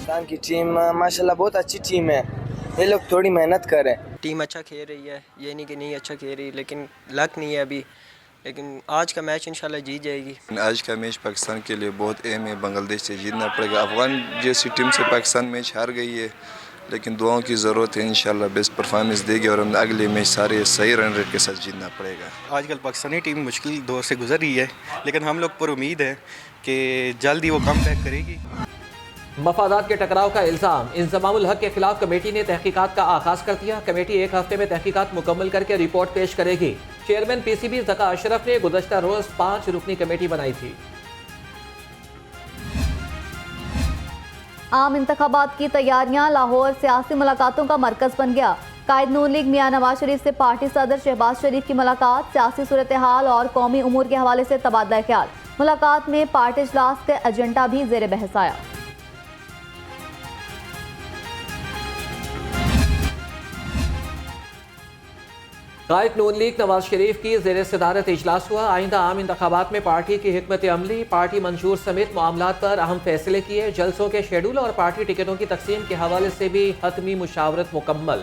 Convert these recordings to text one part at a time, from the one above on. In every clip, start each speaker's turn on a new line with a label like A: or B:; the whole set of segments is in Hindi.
A: पाकिस्तान की टीम माशाल्लाह बहुत अच्छी टीम है, ये लोग थोड़ी मेहनत करें।
B: टीम अच्छा खेल रही है, ये नहीं कि नहीं अच्छा खेल रही, लेकिन लक नहीं है अभी। लेकिन आज का मैच इंशाल्लाह जीत जाएगी।
C: आज का मैच पाकिस्तान के लिए बहुत अहम है, बांग्लादेश से जीतना पड़ेगा। अफगान जैसी टीम से पाकिस्तान मैच हार गई है, लेकिन दुआओं की ज़रूरत है। इंशाल्लाह बेस्ट परफॉर्मेंस देगी और हम अगले मैच सारे सही रन रेट के साथ जीतना पड़ेगा।
D: आजकल पाकिस्तानी टीम मुश्किल दौर से गुजर रही है, लेकिन हम लोग पर उम्मीद है कि जल्द ही वो कम बैक करेगी।
E: मफादात के टकराव का इल्ज़ाम, इंज़मामुल हक के खिलाफ कमेटी ने तहकीकात का आगाज़ कर दिया। कमेटी एक हफ्ते में तहकीकात मुकम्मल करके रिपोर्ट पेश करेगी। चेयरमैन PCB ज़का अशरफ ने गुज़श्ता रोज़ 5 रुकनी कमेटी बनाई थी।
F: आम इंतखाबात की तैयारियां, लाहौर सियासी मुलाकातों का मरकज़ बन गया। कायद नून लीग मियां नवाज शरीफ से पार्टी सदर शहबाज शरीफ की मुलाकात, सियासी सूरत हाल और कौमी उमूर के हवाले से तबादला ख्याल। मुलाकात में पार्टी इजलास का एजेंडा भी ज़ेर बहस आया।
E: कायद नून लीग नवाज शरीफ की ज़ेर सदारत इजलास हुआ। आइंदा आम इंतखाबात में पार्टी की हिकमत अमली, पार्टी मंशूर समेत मामलात पर अहम फैसले किए। जलसों के शेड्यूल और पार्टी टिकटों की तकसीम के हवाले से भी हतमी मुशावरत मुकम्मल।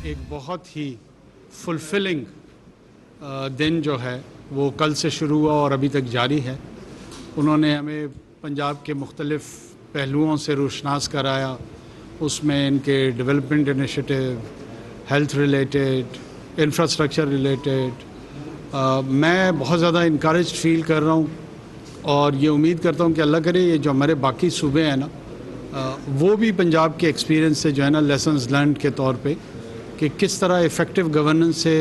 G: एक बहुत ही फुलफिलिंग दिन जो है वो कल से शुरू हुआ और अभी तक जारी है। उन्होंने हमें पंजाब के मुख्तलिफ़ पहलुओं से रोशनास कराया, उसमें इनके development initiative, health related, infrastructure related. मैं बहुत ज़्यादा इनकरेज फील कर रहा हूँ और ये उम्मीद करता हूँ कि अल्लाह करे ये जो हमारे बाकी सूबे हैं ना, वो भी पंजाब के एक्सपीरियंस से जो है ना लेसन्स लर्न के तौर पे कि किस तरह इफ़ेक्टिव गवर्नेंस से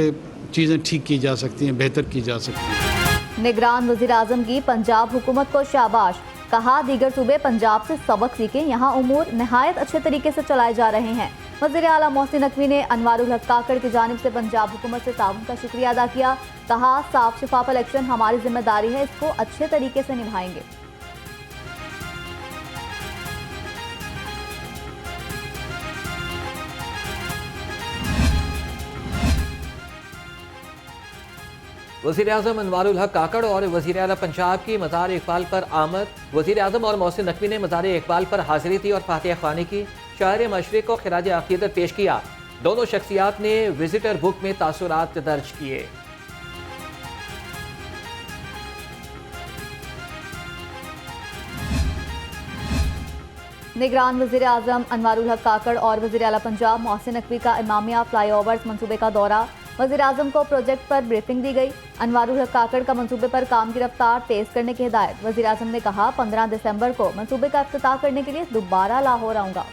G: चीज़ें ठीक की जा सकती हैं, बेहतर की जा सकती हैं।
F: निगरान वज़ीर आज़म की पंजाब हुकूमत को शाबाश, कहा दीगर सूबे पंजाब से सबक सीखें, यहाँ उमूर नहायत अच्छे तरीके से चलाए जा रहे हैं। वज़ीर आला मोहसिन नकवी ने अनवारुल हक काकड़ की जानिब से पंजाब हुकूमत से ताउन का शुक्रिया अदा किया। कहा साफ शफाफ इलेक्शन हमारी जिम्मेदारी है, इसको अच्छे तरीके से निभाएंगे।
E: वज़ीर आज़म अनवारुल हक काकड़ और वज़ीर आला पंजाब की मज़ार इकबाल पर आमद। वज़ीर आज़म और मोहसिन नकवी ने मज़ार इकबाल पर हाज़िरी दी और फातिहा ख़्वानी की। शायर मशरिक़ को खिराज अक़ीदत पेश किया। दोनों शख्सियात ने विजिटर बुक में तासुरात दर्ज किए।
F: निगरान वज़ीर आज़म अनवारुल हक काकड़ और वज़ीर आला पंजाब मोहसिन नकवी का इमामिया फ्लाईओवर्स मंसूबे का दौरा। वज़ीर आज़म को प्रोजेक्ट पर ब्रीफिंग दी गई। अनवारुल हक काकड़ का मंसूबे पर काम की रफ्तार तेज करने की हिदायत। वज़ीर आज़म ने कहा 15 दिसंबर को मंसूबे का इफ्तिताह करने के लिए दोबारा लाहौर आऊँगा।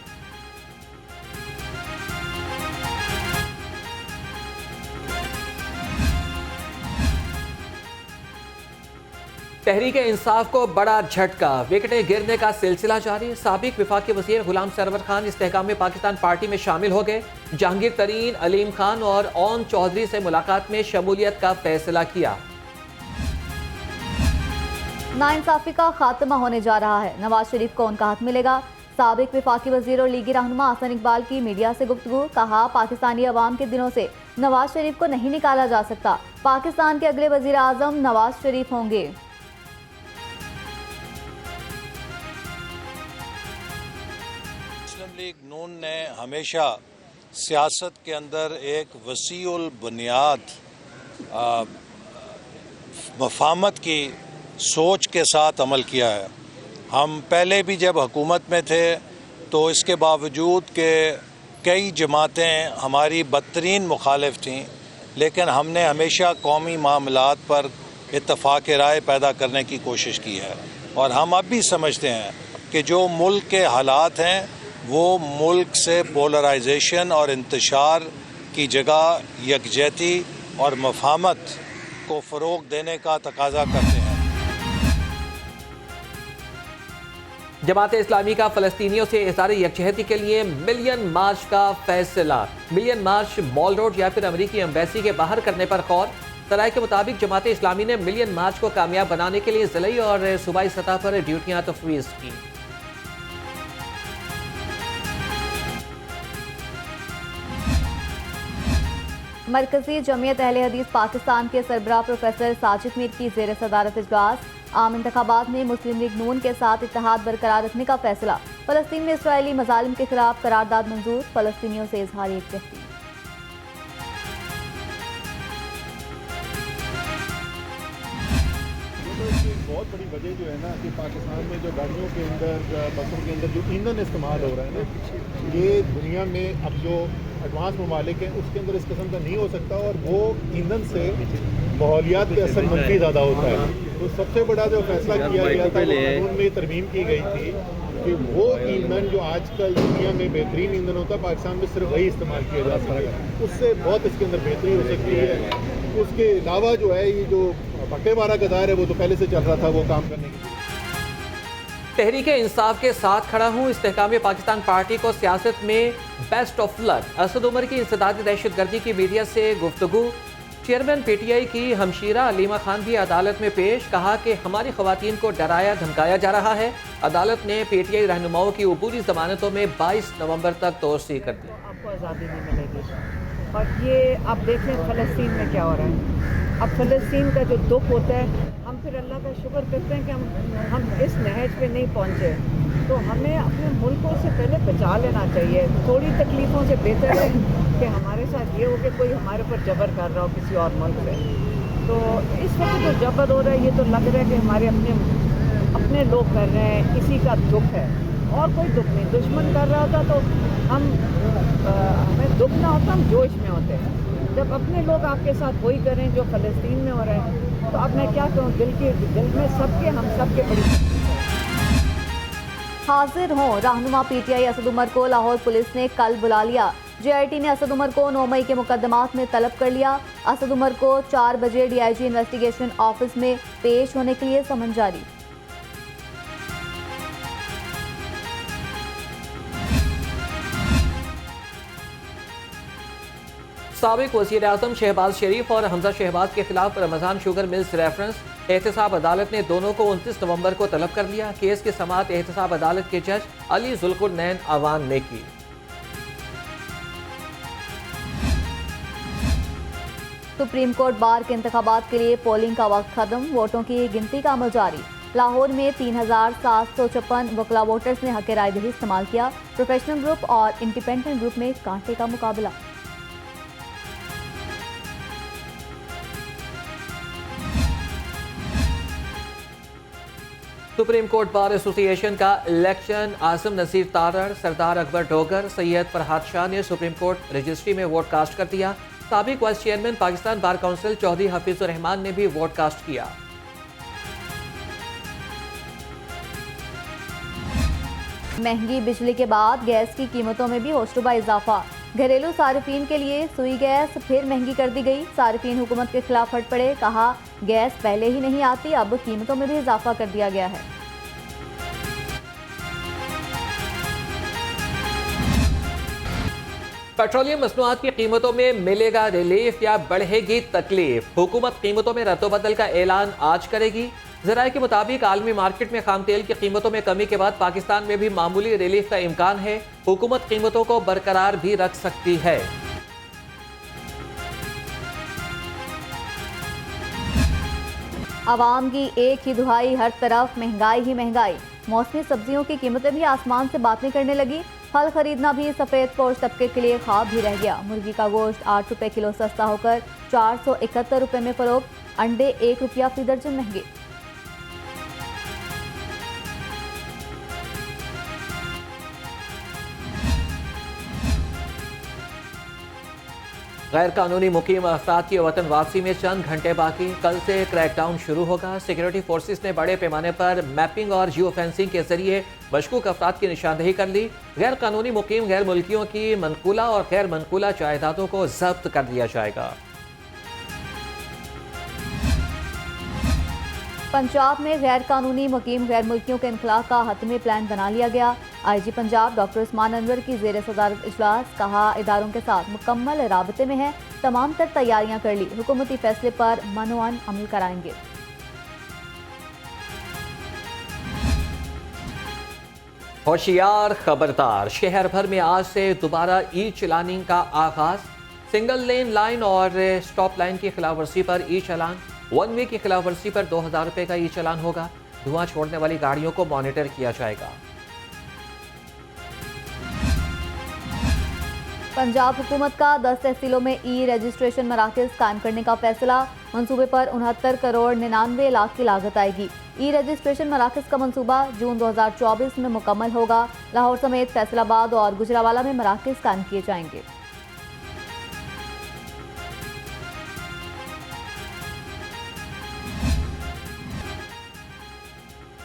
E: तहरीक इंसाफ को बड़ा झटका, विकेटें गिरने का सिलसिला जारी। साबिक वफाकी वज़ीर गुलाम सरवर खान इस्तेहकाम पाकिस्तान पार्टी में शामिल हो गए। जहांगीर तरीन, अलीम खान और ओन चौधरी से मुलाकात में शमूलियत का फैसला किया।
F: नाइंसाफी का खात्मा होने जा रहा है, नवाज शरीफ को उनका हक मिलेगा। साबिक वफाकी वज़ीर और लीगी रहनुमा हसन इकबाल की मीडिया से गुफ्तगू। कहा पाकिस्तानी अवाम के दिनों से नवाज शरीफ को नहीं निकाला जा सकता, पाकिस्तान के अगले वज़ीर आज़म नवाज शरीफ होंगे।
H: मुस्लिम लीग नून ने हमेशा सियासत के अंदर एक वसीउल बुनियाद मफाहमत की सोच के साथ अमल किया है। हम पहले भी जब हुकूमत में थे तो इसके बावजूद कि कई जमातें हमारी बदतरीन मुखालिफ थीं, लेकिन हमने हमेशा कौमी मामलात पर इत्तफ़ाक़ राय पैदा करने की कोशिश की है। और हम अब भी समझते हैं कि जो मुल्क के हालात हैं वो मुल्क से पोलराइजेशन और इंतशार की जगह यकजहती और मफाहमत को फ़रोग़ देने का तकाज़ा करते हैं।
E: जमात इस्लामी का फ़लस्तीनियों से इज़हार यकजहती के लिए मिलियन मार्च का फैसला। मिलियन मार्च मॉल रोड या फिर अमरीकी एम्बेसी के बाहर करने पर गौर। सराय के मुताबिक जमात इस्लामी ने मिलियन मार्च को कामयाब बनाने के लिए ज़िलाई और सूबाई सतह पर ड्यूटियाँ तफवीज़ की।
F: मरकजी जमीयत अहले हदीस पाकिस्तान के सरबराह प्रोफेसर साजिद मीर की ज़ेर सदारत इजलास। आम इंतखाबात में मुस्लिम लीग नून के साथ इत्तेहाद बरकरार रखने का फैसला। फ़लस्तीन में इसराइली मज़ालिम के खिलाफ करारदाद मंजूर। फ़लस्तीनियों से इजहार यकजहती।
I: बहुत बड़ी वजह जो है ना कि पाकिस्तान में जो गाड़ियों के अंदर, बसों के अंदर जो ईंधन इस्तेमाल हो रहा है ना, ये दुनिया में अब जो एडवांस ममालिक हैं उसके अंदर इस किस्म का नहीं हो सकता, और वो ईंधन से माहौलियात पे असर मंफी ज़्यादा होता है। तो सबसे बड़ा जो फैसला किया गया था, कानून में तरमीम की गई थी कि वो ईंधन जो आजकल दुनिया में बेहतरीन ईंधन होता है, पाकिस्तान में सिर्फ वही इस्तेमाल किया जा सकता है। उससे बहुत इसके अंदर बेहतरी हो सकती है। उसके अलावा जो है ये जो भट्टे वाला गदार है वो तो पहले से चल रहा था, वो काम करने के लिए।
E: तहरीक इंसाफ के साथ खड़ा हूँ। इस्तेहकाम पाकिस्तान पार्टी को सियासत में best of luck. Asad Umar की इंसदादी दहशतगर्दी की मीडिया से गुफ्तगू। चेयरमैन PTI की हमशीरा अलीमा खान भी अदालत में पेश। कहा कि हमारी खवातीन को डराया धमकाया जा रहा है। अदालत ने PTI रहनुमाओं की अबूरी जमानतों में 22 नवंबर तक तोसी कर दी।
J: आपको आज़ादी नहीं मिलेगी। और ये आप देखें फ़लस्तीन में क्या हो रहा है। अब फ़लस्तीन का जो दुख होता है, हम फिर अल्लाह का शुक्र करते हैं कि हम इस नहज पे नहीं पहुँचे। तो हमें अपने मुल्कों से पहले बचा लेना चाहिए। थोड़ी तकलीफ़ों से बेहतर है कि हमारे साथ ये हो कि कोई हमारे ऊपर जबर कर रहा हो किसी और मुल्क पे। तो इस वक्त जो जबर हो रहा है, ये तो लग रहा है कि हमारे अपने लोग कर रहे हैं, इसी का दुख है और कोई दुख नहीं। दुश्मन कर रहा होता तो हमें दुख ना होता, हम जोश में होते हैं। जब अपने लोग आपके साथ वही करें जो फ़लस्तीन में हो रहे हैं, तो अब मैं क्या कहूँ, दिल में सबके, हम सबके बड़ी
F: हाजिर हों। रहनुमा PTI असद उमर को लाहौर पुलिस ने कल बुला लिया। JIT ने असद उमर को 9 मई के मुकदमात में तलब कर लिया। असद उमर को 4 बजे DIG इन्वेस्टिगेशन ऑफिस में पेश होने के लिए समन जारी। साबिक वज़ीर आज़म शहबाज शरीफ और हमजा शहबाज के खिलाफ रमज़ान शुगर मिल्स रेफरेंस एहतसाब अदालत ने दोनों को 29 नवंबर को तलब कर लिया। केस की समाअत एहतसाब अदालत के जज अली जुल्कुरनैन अवान ने की। सुप्रीम कोर्ट बार के इंतखाबात के लिए पोलिंग का वक्त खत्म। वोटों की गिनती का अमल जारी। लाहौर में 3756 वकला वोटर्स ने हक राय दही इस्तेमाल किया। प्रोफेशनल ग्रुप और इंडिपेंडेंट ग्रुप में कांटे का मुकाबला। सुप्रीम कोर्ट बार एसोसिएशन का इलेक्शन आजम नसीर तारड़, सरदार अकबर डोगर, सैयद फरहाद शाह ने सुप्रीम कोर्ट रजिस्ट्री में वोट कास्ट कर दिया। साबिक vice chairman Pakistan bar council Chaudhry Hafeezur Rehman ने भी वोट कास्ट किया। महंगी बिजली के बाद गैस की कीमतों में भी होशरुबा इजाफा। घरेलू सार्फिन के लिए सुई गैस फिर महंगी कर दी गई। सार्फिन हुकूमत के खिलाफ हट पड़े। कहा गैस पहले ही नहीं आती, अब कीमतों में भी इजाफा कर दिया गया है।
E: पेट्रोलियम मसनूआत की कीमतों में मिलेगा रिलीफ या बढ़ेगी तकलीफ? हुकूमत कीमतों में रद्दोबदल का ऐलान आज करेगी। ज़राए के मुताबिक आलमी मार्केट में खाम तेल की कीमतों में कमी के बाद पाकिस्तान में भी मामूली रिलीफ का इम्कान है। हुकूमत कीमतों को बरकरार भी रख सकती है।
F: आवाम की एक ही दुहाई, हर तरफ महंगाई ही महंगाई। मौसमी सब्जियों की कीमतें भी आसमान से बातें करने लगी। फल खरीदना भी सफ़ेद पोश तबके के लिए ख्वाब भी रह गया। मुर्गी का गोश्त 8 रुपये किलो सस्ता होकर 471 रुपये में फरोख्त। अंडे 1 रुपया फी दर्जन महंगे।
E: गैर कानूनी मुकीम अफराद की वतन वापसी में चंद घंटे बाकी। कल से क्रैकडाउन शुरू होगा। सिक्योरिटी फोर्सेस ने बड़े पैमाने पर मैपिंग और जियो फेंसिंग के जरिए मशकूक अफराद की निशानदेही कर ली। गैर कानूनी मुकीम गैर मुल्कियों की मनकूला और गैर मनकूला जायदादों को जब्त कर लिया जाएगा।
F: पंजाब में गैर कानूनी मुकीम गैर मुल्कियों के इनखला का हतमी प्लान बना लिया गया। IG पंजाब डॉक्टर उस्मान अनवर की ज़ेर सदारत इजलास। कहा इदारों के साथ मुकम्मल राबते में है, तमाम तर तैयारियां कर ली। हुकूमती फैसले पर मनोअन अमल कराएंगे।
E: होशियार खबरदार, शहर भर में आज से दोबारा ईद चलानी का आगाज। सिंगल लेन लाइन और स्टॉप लाइन की खिलाफवर्जी पर ई चालान, वन वे की खिलाफवर्जी पर 2000 रुपये का ई चालान होगा। धुआं छोड़ने वाली गाड़ियों को मॉनिटर किया जाएगा।
F: पंजाब हुकूमत का 10 तहसीलों में ई रजिस्ट्रेशन मराकज़ कायम करने का फैसला। मंसूबे पर 69 करोड़ 99 लाख की लागत आएगी। ई रजिस्ट्रेशन मराकज़ का मंसूबा जून 2024 में मुकम्मल होगा। लाहौर समेत फैसलाबाद और गुजरावाला में मराकज़ कायम किए जाएंगे।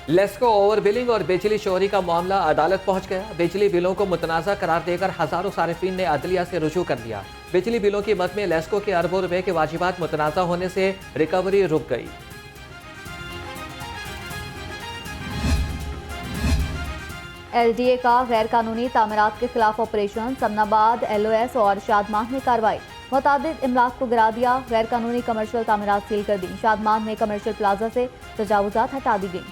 E: लेस्को ओवर बिलिंग और बिजली चोरी का मामला अदालत पहुंच गया। बिजली बिलों को मुतनाज़ा करार देकर हजारों सारिफीन ने अदलिया से रुजू कर दिया। बिजली बिलों की मद में लेस्को के अरबों रुपए के वाजिबात मुतनाज़ा होने से रिकवरी रुक गई।
F: LDA का गैर कानूनी तामीरात के खिलाफ ऑपरेशन, समनाबाद, LOS और शादमाद में कार्रवाई। मुतादिद इमलाक को गिरा दिया। गैर कानूनी कमर्शियल तामीरात सील कर दी। शादमाद में कमर्शियल प्लाजा से तजावुजात हटा दी गई।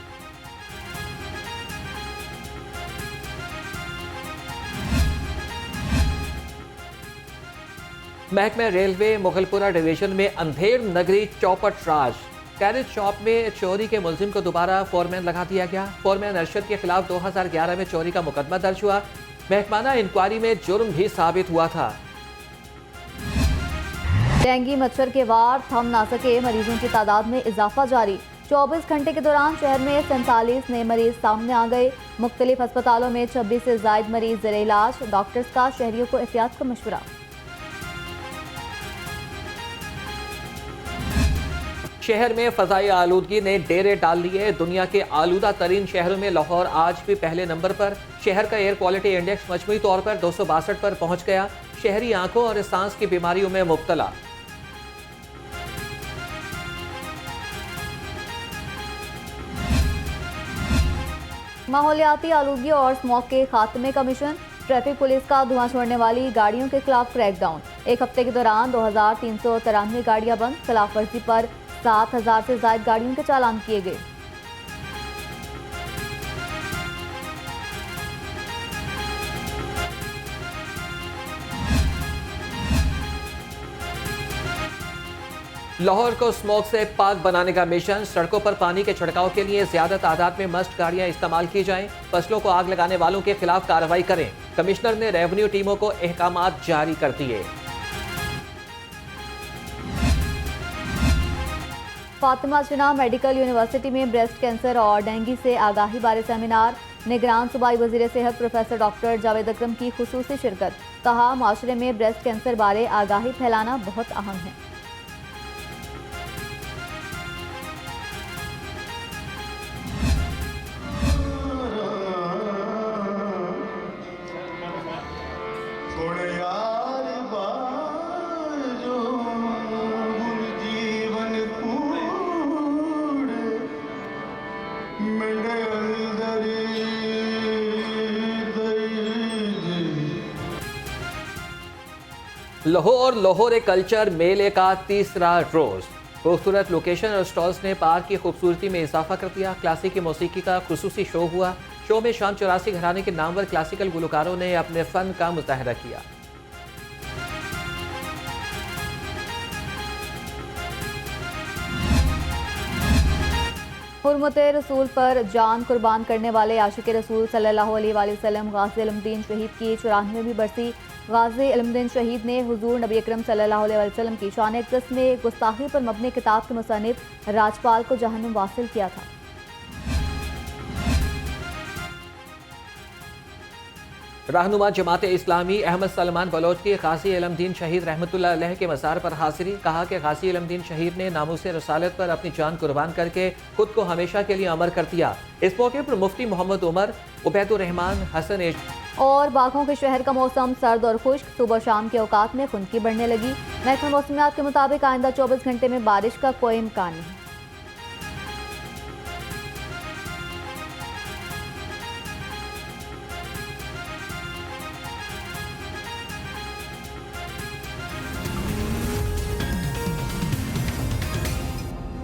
E: महकमे रेलवे मुगलपुरा डिवीजन में अंधेर नगरी चौपट राज कैरेज शॉप में चोरी के मुलजिम को दोबारा फोरमैन लगा दिया गया। फोरमैन अरशद के खिलाफ 2011 में चोरी का मुकदमा दर्ज हुआ। महकमाना इंक्वायरी में जुर्म भी साबित हुआ था।
F: डेंगू मच्छर के वार थम ना सके, मरीजों की तादाद में इजाफा जारी। 24 घंटे के दौरान शहर में 47 नए मरीज सामने आ गए। मुख्तलिफ अस्पतालों में 26 से जायद मरीज ज़ेर इलाज। डॉक्टर्स का शहरियों को एहतियात का मशवरा।
E: शहर में फजाई आलूदगी ने डेरे डाल लिए। दुनिया के आलूदा तरीन शहरों में लाहौर आज भी पहले नंबर पर। शहर का एयर क्वालिटी इंडेक्स मजमूई तौर पर 262 पर पहुंच गया। शहरी आंखों और सांस की बीमारियों में मुब्तला।
F: माहौलियाती आलूदगी और स्मॉग के खात्मे का मिशन। ट्रैफिक पुलिस का धुआं छोड़ने वाली गाड़ियों के खिलाफ क्रैकडाउन। एक हफ्ते के दौरान 2393 गाड़ियां बंद। खिलाफ वर्जी पर 7000 से ज्यादा गाड़ियों के चालान किए गए।
E: लाहौर को स्मोक से पाक बनाने का मिशन। सड़कों पर पानी के छिड़काव के लिए ज्यादा तादाद में मस्ट गाड़ियां इस्तेमाल की जाएं। फसलों को आग लगाने वालों के खिलाफ कार्रवाई करें। कमिश्नर ने रेवेन्यू टीमों को अहकामात जारी कर दिए।
F: फातिमा जिन्ना मेडिकल यूनिवर्सिटी में ब्रेस्ट कैंसर और डेंगू से आगाही बारे सेमिनार। निगरान सूबाई वजीर सेहत प्रोफेसर डॉक्टर जावेद अकरम की खुसूसी शिरकत। कहा, माशरे में ब्रेस्ट कैंसर बारे आगाही फैलाना बहुत अहम है।
E: लाहौर कल्चर मेले का तीसरा रोज। खूबसूरत लोकेशन और स्टॉल्स ने पार्क की खूबसूरती में इजाफा कर दिया। क्लासिकी मौसीकी का खुसूसी शो हुआ। शो में शाम 84 घराने के नामवर क्लासिकल गुलकारों ने अपने फन का मुजाहरा किया।
F: हुर्मत रसूल पर जान कुर्बान करने वाले आशिक रसूल सल्लल्लाहु अलैहि वसल्लम गाज़ी इल्मुद्दीन शहीद की 94वीं बरसी। गाज़ी इल्मुद्दीन शहीद ने हुजूर नबी अकरम सल्लल्लाहु अलैहि वसल्लम की शान अक़दस में गुस्ताखी पर मबनी किताब के मुसन्निफ राजपाल को जहन्नुम वासिल किया था।
E: रहनुमा जमात इस्लामी अहमद सलमान बलोच की गाज़ी इल्मुद्दीन शहीद रहमतुल्लाह अलैह के मज़ार पर हाजिरी। कहा कि गाज़ी इल्मुद्दीन शहीद ने नामूसे रसालत पर अपनी जान कुर्बान करके खुद को हमेशा के लिए अमर कर दिया। इस मौके पर मुफ्ती मोहम्मद उमर, उबैदुर रहमान, हसन
F: और बाघों के शहर का मौसम सर्द और खुश्क। सुबह शाम के औकात में खुनकी बढ़ने लगी। महकमा मौसमियात के मुताबिक आइंदा 24 घंटे में बारिश का कोई इम्कान नहीं।